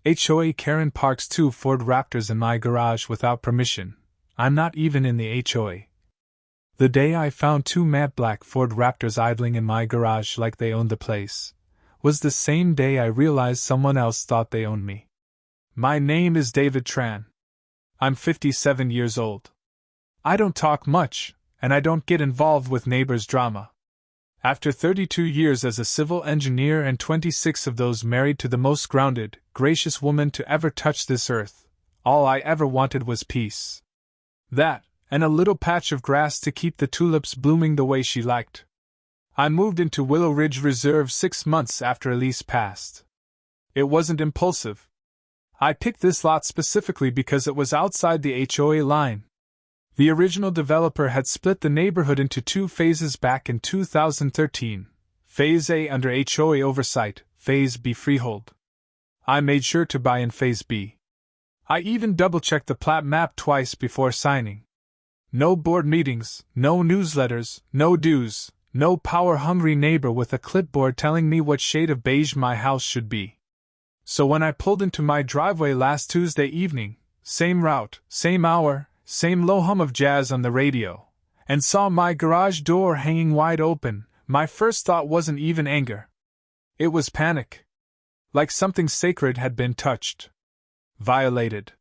HOA Karen parks 2 Ford Raptors in my garage without permission. I'm not even in the HOA. The day I found 2 matte black Ford Raptors idling in my garage like they owned the place was the same day I realized someone else thought they owned me. My name is David Tran. I'm 57 years old. I don't talk much, and I don't get involved with neighbors' drama. After 32 years as a civil engineer and 26 of those married to the most grounded, gracious woman to ever touch this earth, all I ever wanted was peace. That, and a little patch of grass to keep the tulips blooming the way she liked. I moved into Willow Ridge Reserve 6 months after a lease passed. It wasn't impulsive. I picked this lot specifically because it was outside the HOA line. The original developer had split the neighborhood into 2 phases back in 2013, Phase A under HOA oversight, Phase B freehold. I made sure to buy in Phase B. I even double-checked the plat map twice before signing. No board meetings, no newsletters, no dues, no power-hungry neighbor with a clipboard telling me what shade of beige my house should be. So when I pulled into my driveway last Tuesday evening, same route, same hour, same low hum of jazz on the radio, and saw my garage door hanging wide open, my first thought wasn't even anger. It was panic. Like something sacred had been touched. Violated.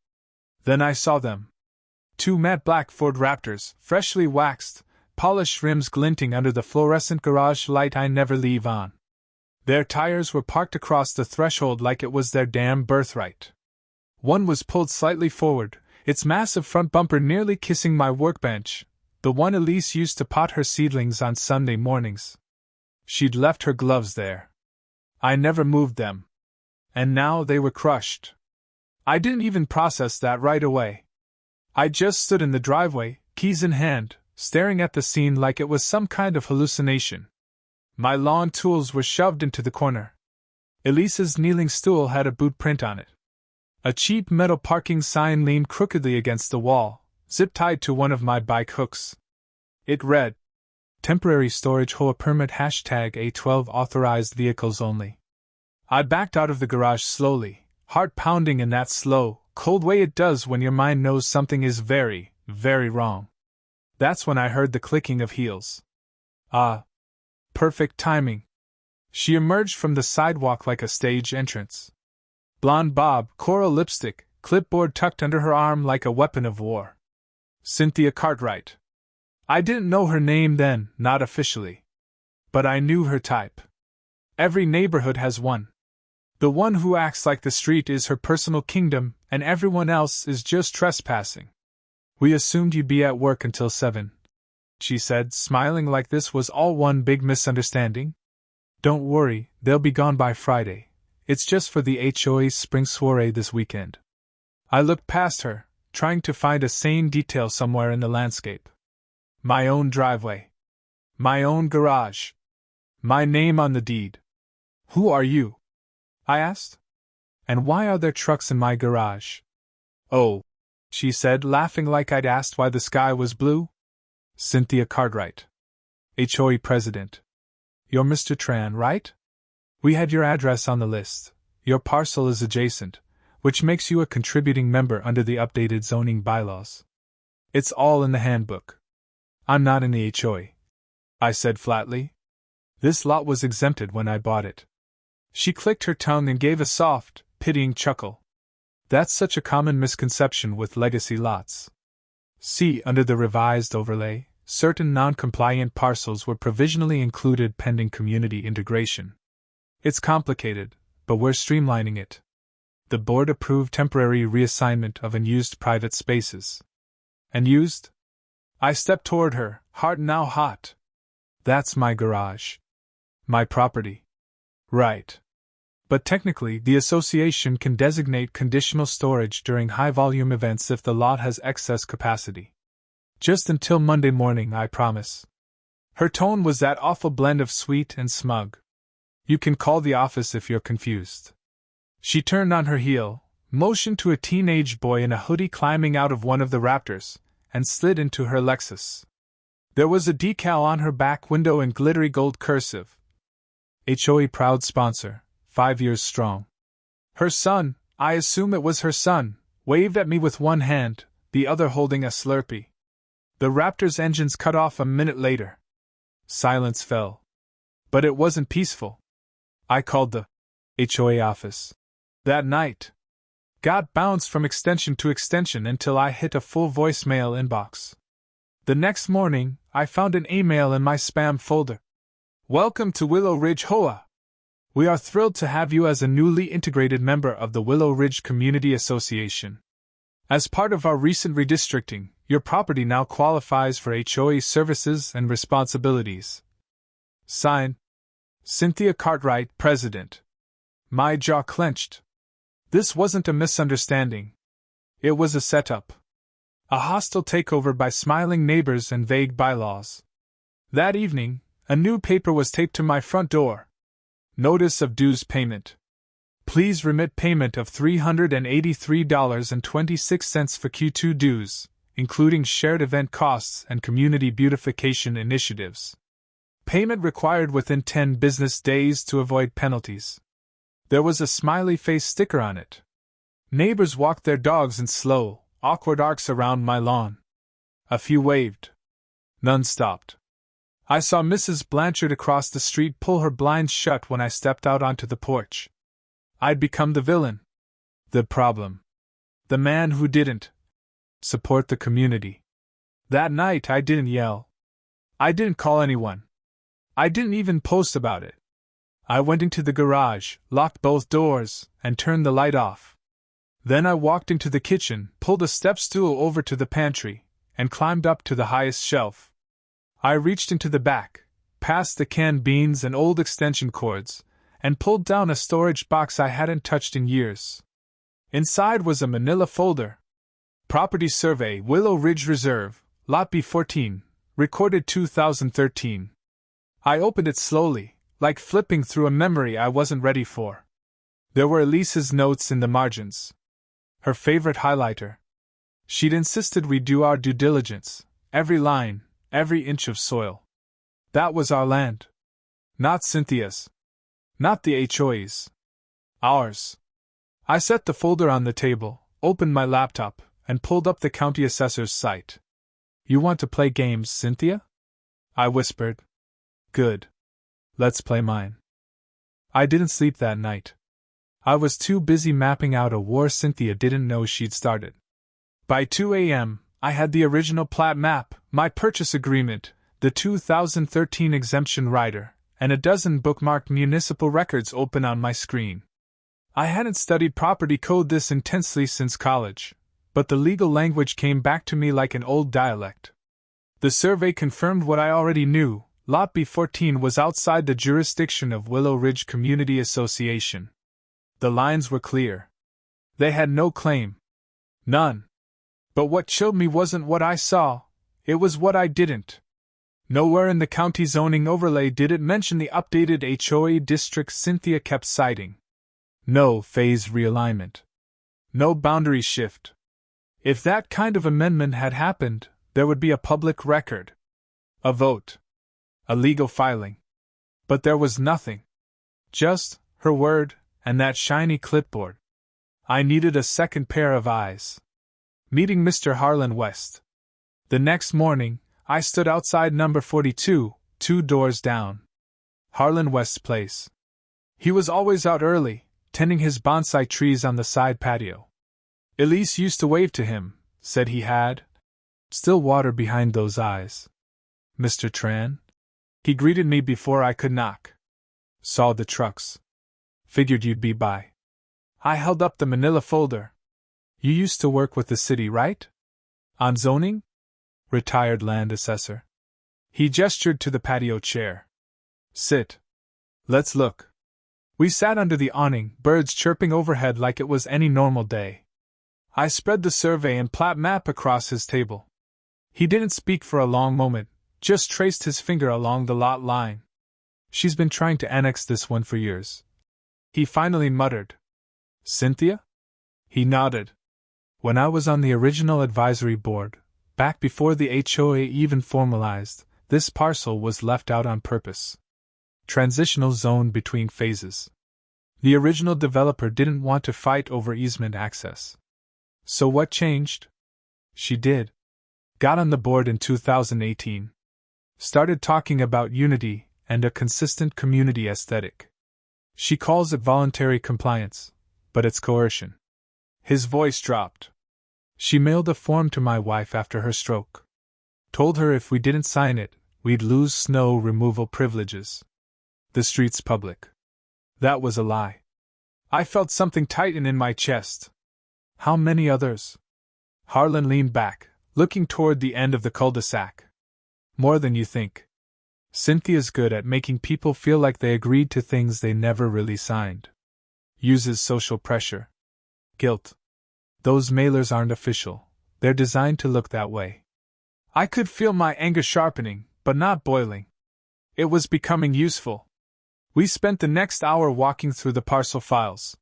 Then I saw them. 2 matte black Ford Raptors, freshly waxed, polished rims glinting under the fluorescent garage light I never leave on. Their tires were parked across the threshold like it was their damn birthright. One was pulled slightly forward, its massive front bumper nearly kissing my workbench, the one Elise used to pot her seedlings on Sunday mornings. She'd left her gloves there. I never moved them. And now they were crushed. I didn't even process that right away. I just stood in the driveway, keys in hand, staring at the scene like it was some kind of hallucination. My lawn tools were shoved into the corner. Elise's kneeling stool had a boot print on it. A cheap metal parking sign leaned crookedly against the wall, zip-tied to one of my bike hooks. It read, "Temporary storage HOA permit #A12 authorized vehicles only." I backed out of the garage slowly, heart pounding in that slow, cold way it does when your mind knows something is very, very wrong. That's when I heard the clicking of heels. Ah! Perfect timing. She emerged from the sidewalk like a stage entrance. Blonde bob, coral lipstick, clipboard tucked under her arm like a weapon of war. Cynthia Cartwright. I didn't know her name then, not officially. But I knew her type. Every neighborhood has one. The one who acts like the street is her personal kingdom, and everyone else is just trespassing. "We assumed you'd be at work until 7. She said, smiling like this was all one big misunderstanding. "Don't worry, they'll be gone by Friday. It's just for the HOA's spring soiree this weekend." I looked past her, trying to find a sane detail somewhere in the landscape. My own driveway. My own garage. My name on the deed. "Who are you?" I asked. "And why are there trucks in my garage?" "Oh," she said, laughing like I'd asked why the sky was blue. "Cynthia Cartwright. HOA president. You're Mr. Tran, right? We had your address on the list. Your parcel is adjacent, which makes you a contributing member under the updated zoning bylaws. It's all in the handbook. I'm not in the HOA," I said flatly. "This lot was exempted when I bought it." She clicked her tongue and gave a soft, pitying chuckle. That's such a common misconception with legacy lots. See, under the revised overlay, certain non-compliant parcels were provisionally included pending community integration. It's complicated, but we're streamlining it. The board approved temporary reassignment of unused private spaces. Unused? I stepped toward her, heart now hot. That's my garage. My property. Right. But technically, the association can designate conditional storage during high-volume events if the lot has excess capacity. Just until Monday morning, I promise. Her tone was that awful blend of sweet and smug. You can call the office if you're confused. She turned on her heel, motioned to a teenage boy in a hoodie climbing out of one of the Raptors, and slid into her Lexus. There was a decal on her back window in glittery gold cursive. HOA proud sponsor, 5 years strong. Her son, I assume it was her son, waved at me with one hand, the other holding a Slurpee. The Raptor's engines cut off a minute later. Silence fell. But it wasn't peaceful. I called the HOA office. That night. Got bounced from extension to extension until I hit a full voicemail inbox. The next morning, I found an email in my spam folder. Welcome to Willow Ridge HOA. We are thrilled to have you as a newly integrated member of the Willow Ridge Community Association. As part of our recent redistricting, your property now qualifies for HOA services and responsibilities. Signed, Cynthia Cartwright, President. My jaw clenched. This wasn't a misunderstanding. It was a setup. A hostile takeover by smiling neighbors and vague bylaws. That evening, a new paper was taped to my front door. Notice of dues payment. Please remit payment of $383.26 for Q2 dues, including shared event costs and community beautification initiatives. Payment required within 10 business days to avoid penalties. There was a smiley face sticker on it. Neighbors walked their dogs in slow, awkward arcs around my lawn. A few waved. None stopped. I saw Mrs. Blanchard across the street pull her blinds shut when I stepped out onto the porch. I'd become the villain. The problem. The man who didn't support the community. That night I didn't yell. I didn't call anyone. I didn't even post about it. I went into the garage, locked both doors, and turned the light off. Then I walked into the kitchen, pulled a step stool over to the pantry, and climbed up to the highest shelf. I reached into the back, past the canned beans and old extension cords, and pulled down a storage box I hadn't touched in years. Inside was a manila folder. Property Survey, Willow Ridge Reserve, Lot B14, recorded 2013. I opened it slowly, like flipping through a memory I wasn't ready for. There were Elise's notes in the margins. Her favorite highlighter. She'd insisted we do our due diligence, every line, every inch of soil. That was our land. Not Cynthia's. Not the HOA's. Ours. I set the folder on the table, opened my laptop, and pulled up the county assessor's site. You want to play games, Cynthia? I whispered. Good. Let's play mine. I didn't sleep that night. I was too busy mapping out a war Cynthia didn't know she'd started. By 2 a.m., I had the original plat map, my purchase agreement, the 2013 exemption rider, and a dozen bookmarked municipal records open on my screen. I hadn't studied property code this intensely since college, but the legal language came back to me like an old dialect. The survey confirmed what I already knew. Lot B14 was outside the jurisdiction of Willow Ridge Community Association. The lines were clear. They had no claim. None. But what chilled me wasn't what I saw, it was what I didn't. Nowhere in the county zoning overlay did it mention the updated HOA district Cynthia kept citing. No phase realignment. No boundary shift. If that kind of amendment had happened, there would be a public record. A vote. A legal filing. But there was nothing. Just her word and that shiny clipboard. I needed a second pair of eyes. Meeting Mr. Harlan West. The next morning, I stood outside number 42, 2 doors down. Harlan West's place. He was always out early, tending his bonsai trees on the side patio. Elise used to wave to him, said he had still water behind those eyes. Mr. Tran? He greeted me before I could knock. Saw the trucks. Figured you'd be by. I held up the manila folder. You used to work with the city, right? On zoning? Retired land assessor. He gestured to the patio chair. Sit. Let's look. We sat under the awning, birds chirping overhead like it was any normal day. I spread the survey and plat map across his table. He didn't speak for a long moment, just traced his finger along the lot line. She's been trying to annex this one for years. He finally muttered. Cynthia? He nodded. When I was on the original advisory board, back before the HOA even formalized, this parcel was left out on purpose. Transitional zone between phases. The original developer didn't want to fight over easement access. So what changed? She did. Got on the board in 2018. Started talking about unity and a consistent community aesthetic. She calls it voluntary compliance, but it's coercion. His voice dropped. She mailed a form to my wife after her stroke. Told her if we didn't sign it, we'd lose snow removal privileges. The street's public. That was a lie. I felt something tighten in my chest. How many others? Harlan leaned back, looking toward the end of the cul-de-sac. More than you think. Cynthia's good at making people feel like they agreed to things they never really signed. Uses social pressure. Guilt. Those mailers aren't official. They're designed to look that way. I could feel my anger sharpening, but not boiling. It was becoming useful. We spent the next hour walking through the parcel files.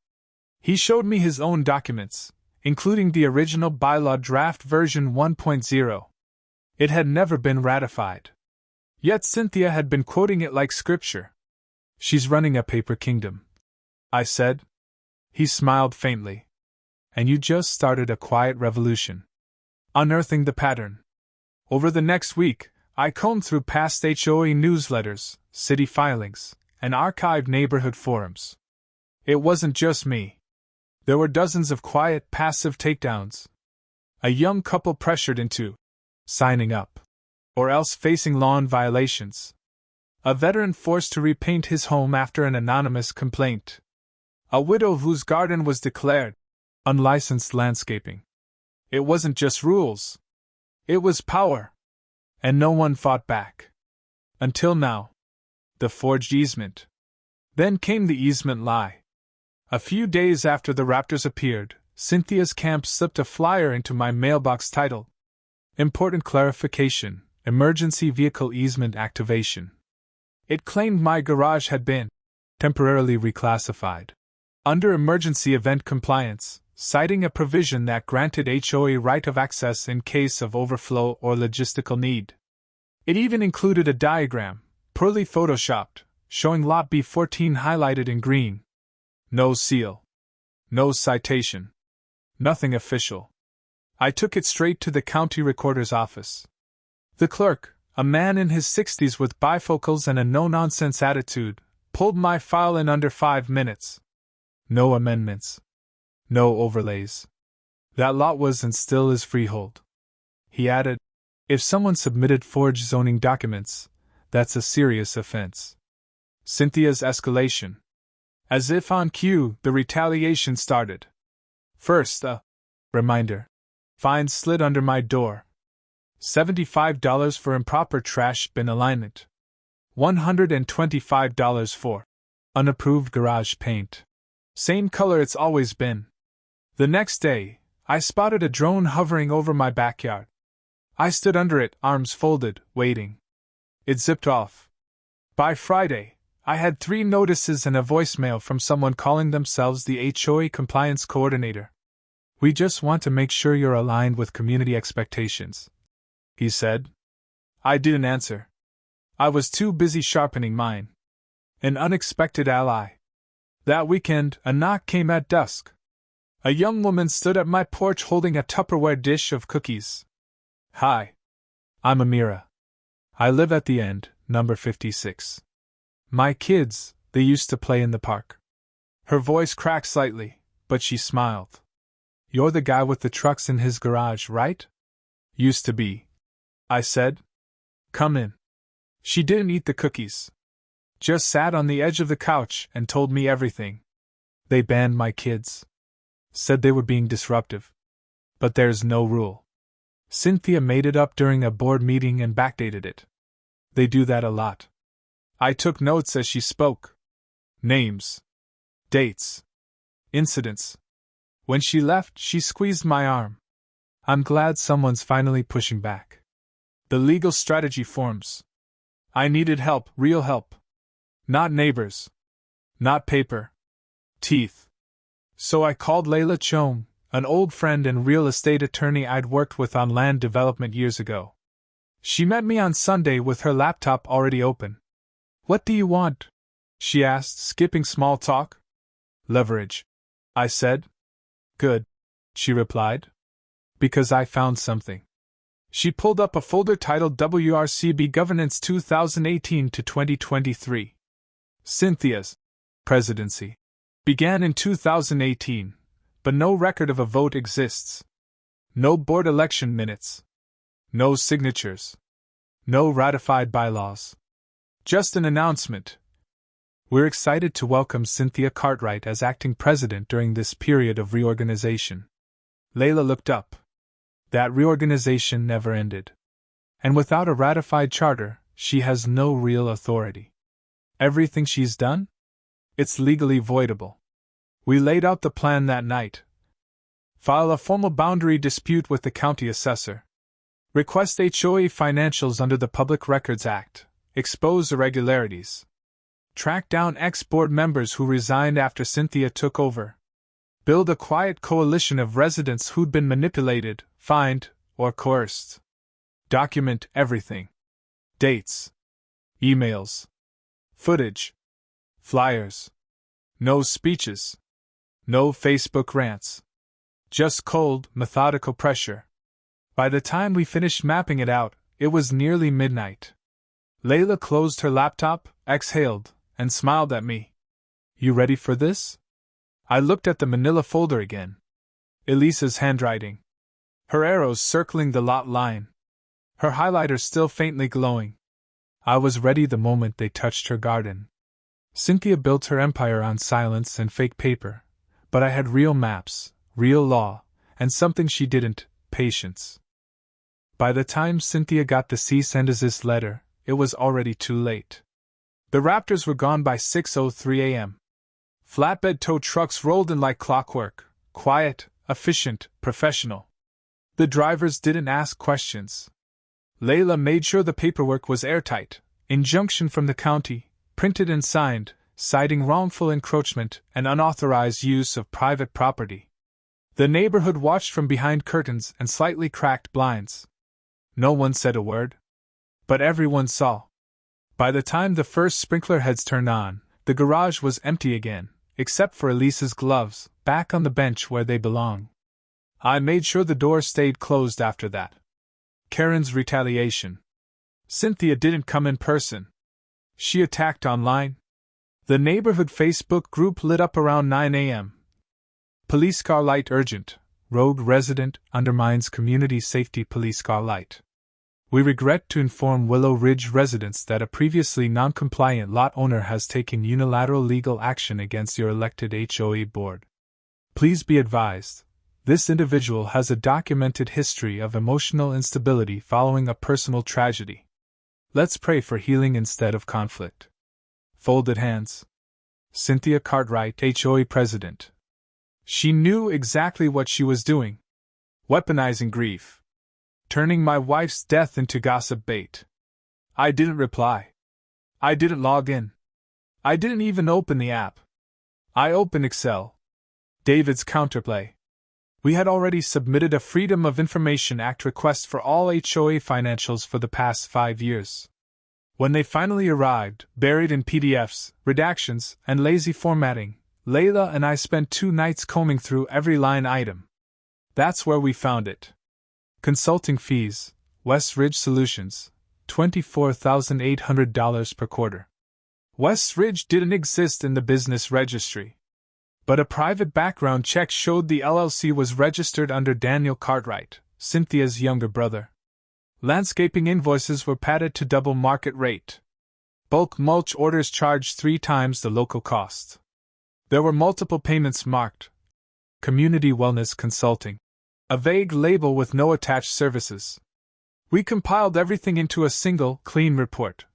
He showed me his own documents, including the original bylaw draft version 1.0. It had never been ratified. Yet Cynthia had been quoting it like scripture. She's running a paper kingdom, I said. He smiled faintly. And you just started a quiet revolution. Unearthing the pattern. Over the next week, I combed through past HOA newsletters, city filings, and archived neighborhood forums. It wasn't just me. There were dozens of quiet, passive takedowns. A young couple pressured into signing up, or else facing lawn violations. A veteran forced to repaint his home after an anonymous complaint. A widow whose garden was declared unlicensed landscaping. It wasn't just rules. It was power. And no one fought back. Until now. The forged easement. Then came the easement lie. A few days after the Raptors appeared, Cynthia's camp slipped a flyer into my mailbox titled Important Clarification, Emergency Vehicle Easement Activation. It claimed my garage had been temporarily reclassified under emergency event compliance, citing a provision that granted HOA right of access in case of overflow or logistical need. It even included a diagram, poorly photoshopped, showing Lot B14 highlighted in green. No seal. No citation. Nothing official. I took it straight to the county recorder's office. The clerk, a man in his 60s with bifocals and a no-nonsense attitude, pulled my file in under 5 minutes. No amendments. No overlays. That lot was and still is freehold. He added, if someone submitted forged zoning documents, that's a serious offense. Cynthia's escalation. As if on cue, the retaliation started. First, a reminder. Fine slid under my door. $75 for improper trash bin alignment. $125 for unapproved garage paint. Same color it's always been. The next day, I spotted a drone hovering over my backyard. I stood under it, arms folded, waiting. It zipped off. By Friday, I had 3 notices and a voicemail from someone calling themselves the HOA Compliance Coordinator. We just want to make sure you're aligned with community expectations, he said. I didn't answer. I was too busy sharpening mine. An unexpected ally. That weekend, a knock came at dusk. A young woman stood at my porch holding a Tupperware dish of cookies. Hi. I'm Amira. I live at the end, number 56. My kids, they used to play in the park. Her voice cracked slightly, but she smiled. You're the guy with the trucks in his garage, right? Used to be. I said. Come in. She didn't eat the cookies. Just sat on the edge of the couch and told me everything. They banned my kids. Said they were being disruptive. But there's no rule. Cynthia made it up during a board meeting and backdated it. They do that a lot. I took notes as she spoke. Names. Dates. Incidents. When she left, she squeezed my arm. I'm glad someone's finally pushing back. The legal strategy forms. I needed help, real help. Not neighbors. Not paper. Teeth. So I called Layla Chome, an old friend and real estate attorney I'd worked with on land development years ago. She met me on Sunday with her laptop already open. What do you want? She asked, skipping small talk. Leverage, I said. Good, she replied. Because I found something. She pulled up a folder titled WRCB Governance 2018 to 2023. Cynthia's presidency began in 2018, but no record of a vote exists. No board election minutes. No signatures. No ratified bylaws. Just an announcement. We're excited to welcome Cynthia Cartwright as acting president during this period of reorganization. Layla looked up. That reorganization never ended. And without a ratified charter, she has no real authority. Everything she's done? It's legally voidable. We laid out the plan that night. File a formal boundary dispute with the county assessor. Request HOA financials under the Public Records Act. Expose irregularities. Track down ex-board members who resigned after Cynthia took over. Build a quiet coalition of residents who'd been manipulated, fined, or coerced. Document everything. Dates. Emails. Footage. Flyers. No speeches. No Facebook rants. Just cold, methodical pressure. By the time we finished mapping it out, it was nearly midnight. Layla closed her laptop, exhaled, and smiled at me. You ready for this? I looked at the manila folder again. Elisa's handwriting. Her arrows circling the lot line. Her highlighter still faintly glowing. I was ready the moment they touched her garden. Cynthia built her empire on silence and fake paper, but I had real maps, real law, and something she didn't, patience. By the time Cynthia got the cease and desist letter, it was already too late. The Raptors were gone by 6:03 a.m. Flatbed tow trucks rolled in like clockwork, quiet, efficient, professional. The drivers didn't ask questions. Layla made sure the paperwork was airtight, injunction from the county, printed and signed, citing wrongful encroachment and unauthorized use of private property. The neighborhood watched from behind curtains and slightly cracked blinds. No one said a word. But everyone saw. By the time the first sprinkler heads turned on, the garage was empty again, except for Elisa's gloves, back on the bench where they belong. I made sure the door stayed closed after that. Karen's retaliation. Cynthia didn't come in person. She attacked online. The neighborhood Facebook group lit up around 9 a.m. Police car light urgent. Rogue resident undermines community safety. Police car light. We regret to inform Willow Ridge residents that a previously non-compliant lot owner has taken unilateral legal action against your elected HOA board. Please be advised, this individual has a documented history of emotional instability following a personal tragedy. Let's pray for healing instead of conflict. Folded hands. Cynthia Cartwright, HOA president. She knew exactly what she was doing. Weaponizing grief. Turning my wife's death into gossip bait. I didn't reply. I didn't log in. I didn't even open the app. I opened Excel. David's counterplay. We had already submitted a Freedom of Information Act request for all HOA financials for the past 5 years. When they finally arrived, buried in PDFs, redactions, and lazy formatting, Layla and I spent 2 nights combing through every line item. That's where we found it. Consulting fees, West Ridge Solutions, $24,800 per quarter. West Ridge didn't exist in the business registry. But a private background check showed the LLC was registered under Daniel Cartwright, Cynthia's younger brother. Landscaping invoices were padded to double market rate. Bulk mulch orders charged 3 times the local cost. There were multiple payments marked. Community Wellness Consulting. A vague label with no attached services. We compiled everything into a single, clean report.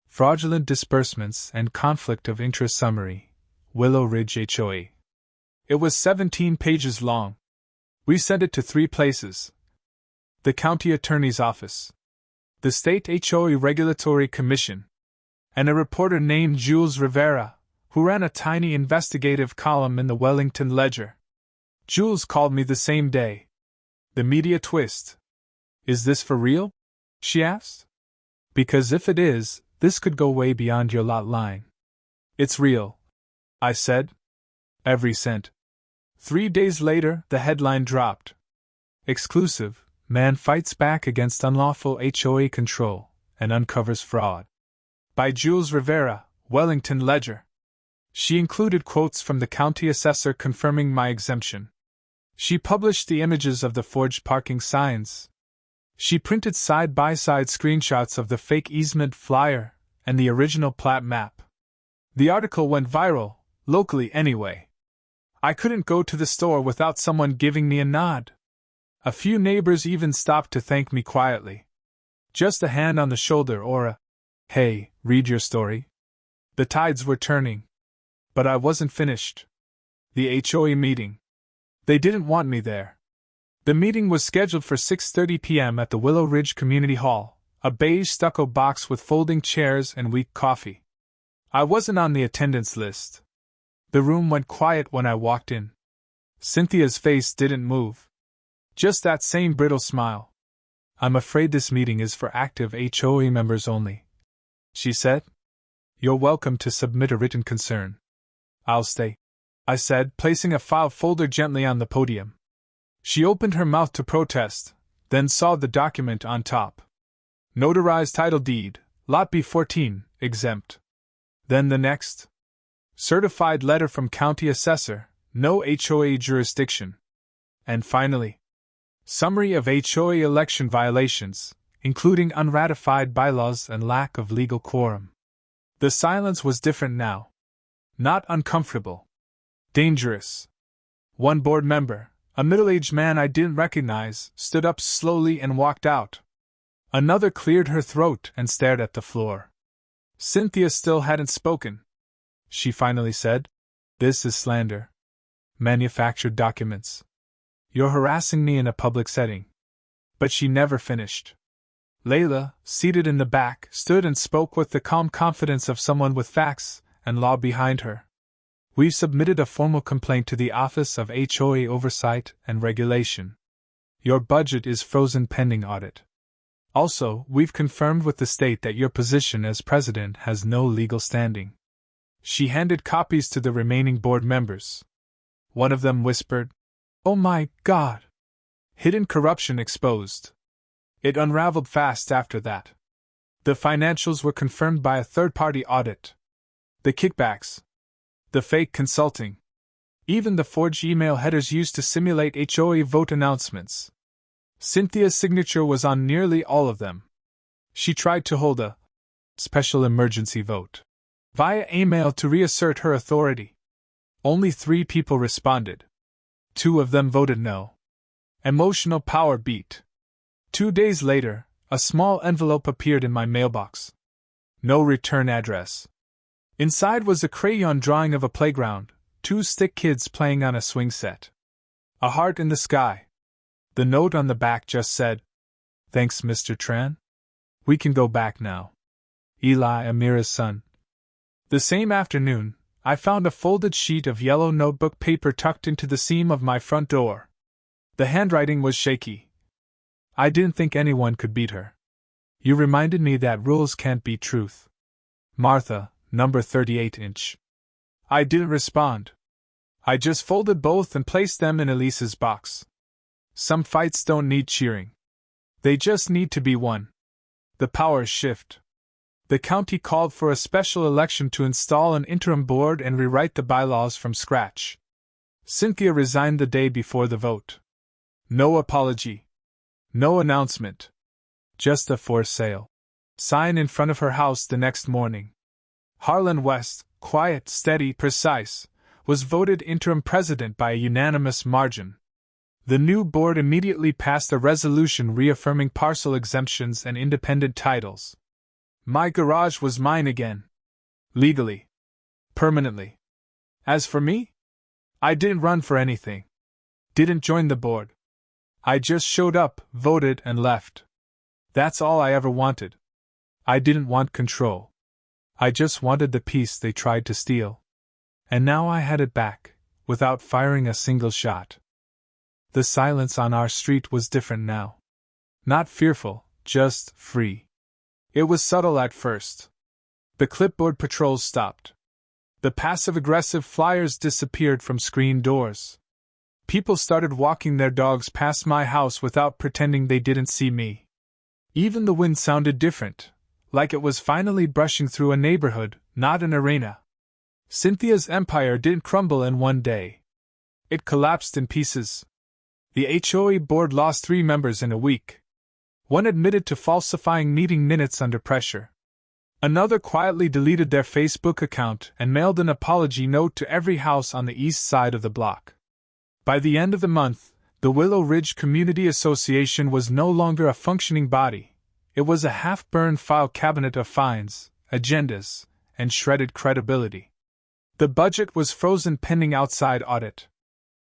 Fraudulent disbursements and conflict of interest summary. Willow Ridge HOA. It was 17 pages long. We sent it to 3 places. The County Attorney's Office. The State HOA Regulatory Commission. And a reporter named Jules Rivera, who ran a tiny investigative column in the Wellington Ledger. Jules called me the same day. The media twist. Is this for real? She asked. Because if it is, this could go way beyond your lot line. It's real, I said. Every cent. 3 days later, the headline dropped. Exclusive: Man fights back against unlawful HOA control and uncovers fraud. By Jules Rivera, Wellington Ledger. She included quotes from the county assessor confirming my exemption. She published the images of the forged parking signs. She printed side-by-side screenshots of the fake easement flyer and the original plat map. The article went viral, locally anyway. I couldn't go to the store without someone giving me a nod. A few neighbors even stopped to thank me quietly. Just a hand on the shoulder or a, "Hey, read your story." The tides were turning. But I wasn't finished. The HOA meeting. They didn't want me there. The meeting was scheduled for 6:30 p.m. at the Willow Ridge Community Hall, a beige stucco box with folding chairs and weak coffee. I wasn't on the attendance list. The room went quiet when I walked in. Cynthia's face didn't move. Just that same brittle smile. "I'm afraid this meeting is for active HOA members only," she said. "You're welcome to submit a written concern." "I'll stay," I said, placing a file folder gently on the podium. She opened her mouth to protest, then saw the document on top. Notarized title deed, Lot B14, exempt. Then the next. Certified letter from county assessor, no HOA jurisdiction. And finally, summary of HOA election violations, including unratified bylaws and lack of legal quorum. The silence was different now. Not uncomfortable. Dangerous. One board member, a middle-aged man I didn't recognize, stood up slowly and walked out. Another cleared her throat and stared at the floor. Cynthia still hadn't spoken. She finally said, "This is slander. Manufactured documents. You're harassing me in a public setting." But she never finished. Layla, seated in the back, stood and spoke with the calm confidence of someone with facts and law behind her. "We've submitted a formal complaint to the Office of HOA Oversight and Regulation. Your budget is frozen pending audit. Also, we've confirmed with the state that your position as president has no legal standing." She handed copies to the remaining board members. One of them whispered, "Oh my God!" Hidden corruption exposed. It unraveled fast after that. The financials were confirmed by a third-party audit. The kickbacks. The fake consulting. Even the forged email headers used to simulate HOA vote announcements. Cynthia's signature was on nearly all of them. She tried to hold a special emergency vote via email to reassert her authority. Only 3 people responded. 2 of them voted no. Emotional power beat. 2 days later, a small envelope appeared in my mailbox. No return address. Inside was a crayon drawing of a playground, 2 stick kids playing on a swing set. A heart in the sky. The note on the back just said, "Thanks, Mr. Tran. We can go back now. Eli, Amira's son." The same afternoon, I found a folded sheet of yellow notebook paper tucked into the seam of my front door. The handwriting was shaky. I didn't think anyone could beat her. "You reminded me that rules can't beat truth. Martha, number 38-inch. I didn't respond. I just folded both and placed them in Elise's box. Some fights don't need cheering. They just need to be won. The powers shift. The county called for a special election to install an interim board and rewrite the bylaws from scratch. Cynthia resigned the day before the vote. No apology. No announcement. Just a for sale sign in front of her house the next morning. Harlan West, quiet, steady, precise, was voted interim president by a unanimous margin. The new board immediately passed a resolution reaffirming parcel exemptions and independent titles. My garage was mine again. Legally. Permanently. As for me? I didn't run for anything. Didn't join the board. I just showed up, voted, and left. That's all I ever wanted. I didn't want control. I just wanted the peace they tried to steal. And now I had it back, without firing a single shot. The silence on our street was different now. Not fearful, just free. It was subtle at first. The clipboard patrols stopped. The passive-aggressive flyers disappeared from screen doors. People started walking their dogs past my house without pretending they didn't see me. Even the wind sounded different, like it was finally brushing through a neighborhood, not an arena. Cynthia's empire didn't crumble in one day. It collapsed in pieces. The HOA board lost 3 members in a week. One admitted to falsifying meeting minutes under pressure. Another quietly deleted their Facebook account and mailed an apology note to every house on the east side of the block. By the end of the month, the Willow Ridge Community Association was no longer a functioning body. It was a half-burned file cabinet of fines, agendas, and shredded credibility. The budget was frozen pending outside audit.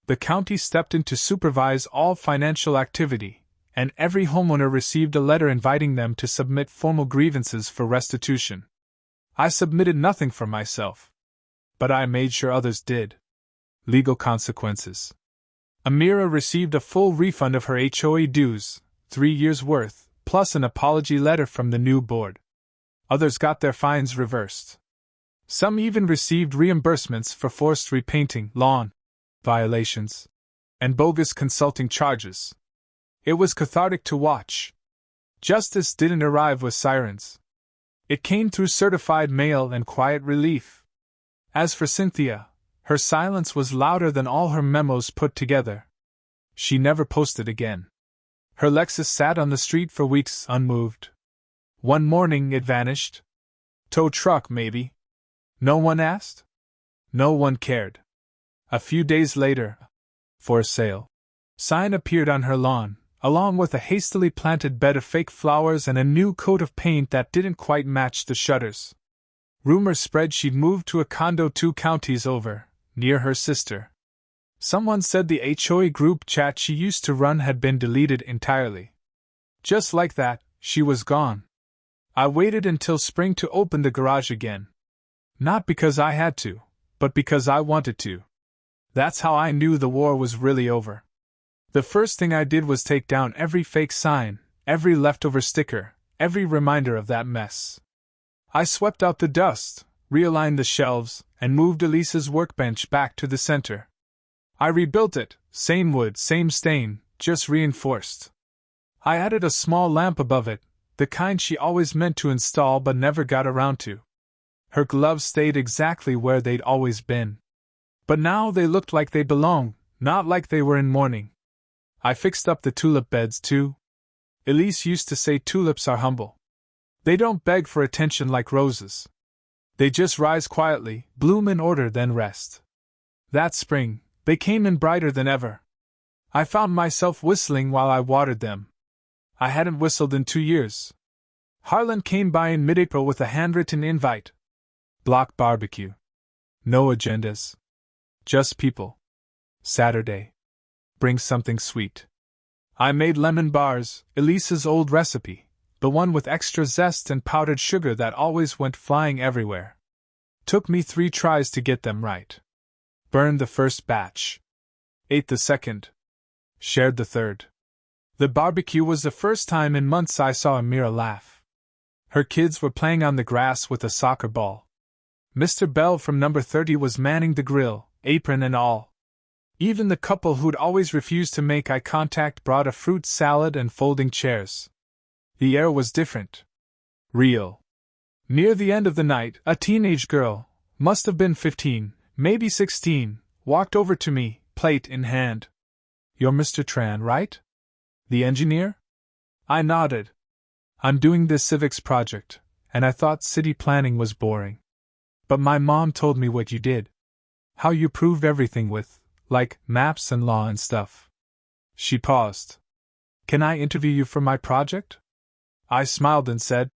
The county stepped in to supervise all financial activity, and every homeowner received a letter inviting them to submit formal grievances for restitution. I submitted nothing for myself, but I made sure others did. Legal consequences. Amira received a full refund of her HOA dues, 3 years' worth, plus an apology letter from the new board. Others got their fines reversed. Some even received reimbursements for forced repainting, lawn violations, and bogus consulting charges. It was cathartic to watch. Justice didn't arrive with sirens. It came through certified mail and quiet relief. As for Cynthia, her silence was louder than all her memos put together. She never posted again. Her Lexus sat on the street for weeks unmoved. One morning it vanished. Tow truck, maybe. No one asked? No one cared. A few days later, for sale sign appeared on her lawn, along with a hastily planted bed of fake flowers and a new coat of paint that didn't quite match the shutters. Rumors spread she'd moved to a condo 2 counties over, near her sister. Someone said the HOA group chat she used to run had been deleted entirely. Just like that, she was gone. I waited until spring to open the garage again. Not because I had to, but because I wanted to. That's how I knew the war was really over. The first thing I did was take down every fake sign, every leftover sticker, every reminder of that mess. I swept out the dust, realigned the shelves, and moved Elisa's workbench back to the center. I rebuilt it, same wood, same stain, just reinforced. I added a small lamp above it, the kind she always meant to install but never got around to. Her gloves stayed exactly where they'd always been. But now they looked like they belonged, not like they were in mourning. I fixed up the tulip beds too. Elise used to say tulips are humble. They don't beg for attention like roses. They just rise quietly, bloom in order, then rest. That spring, they came in brighter than ever. I found myself whistling while I watered them. I hadn't whistled in 2 years. Harlan came by in mid-April with a handwritten invite. Block barbecue. No agendas. Just people. Saturday. Bring something sweet. I made lemon bars, Elisa's old recipe, the one with extra zest and powdered sugar that always went flying everywhere. Took me 3 tries to get them right. Burned the first batch. Ate the second. Shared the third. The barbecue was the first time in months I saw Amira laugh. Her kids were playing on the grass with a soccer ball. Mr. Bell from number 30 was manning the grill, apron and all. Even the couple who'd always refused to make eye contact brought a fruit salad and folding chairs. The air was different. Real. Near the end of the night, a teenage girl, must have been 15, maybe 16, walked over to me, plate in hand. You're Mr. Tran, right? The engineer? I nodded. I'm doing this civics project, and I thought city planning was boring. But my mom told me what you did. How you proved everything with, like, maps and law and stuff. She paused. Can I interview you for my project? I smiled and said,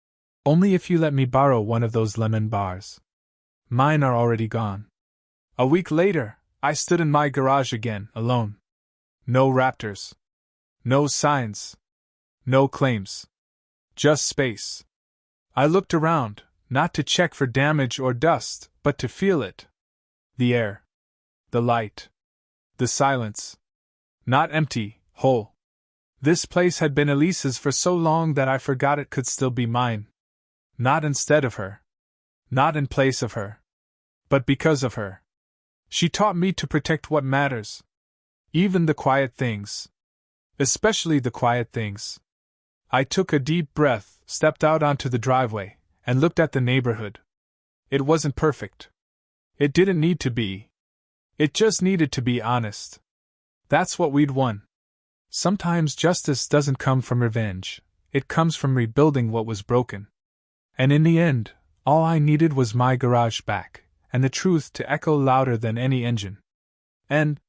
only if you let me borrow one of those lemon bars. Mine are already gone. A week later, I stood in my garage again, alone. No raptors. No signs. No claims. Just space. I looked around, not to check for damage or dust, but to feel it. The air. The light. The silence. Not empty, whole. This place had been Elisa's for so long that I forgot it could still be mine. Not instead of her. Not in place of her. But because of her. She taught me to protect what matters. Even the quiet things. Especially the quiet things. I took a deep breath, stepped out onto the driveway, and looked at the neighborhood. It wasn't perfect. It didn't need to be. It just needed to be honest. That's what we'd won. Sometimes justice doesn't come from revenge, it comes from rebuilding what was broken. And in the end, all I needed was my garage back, and the truth to echo louder than any engine. And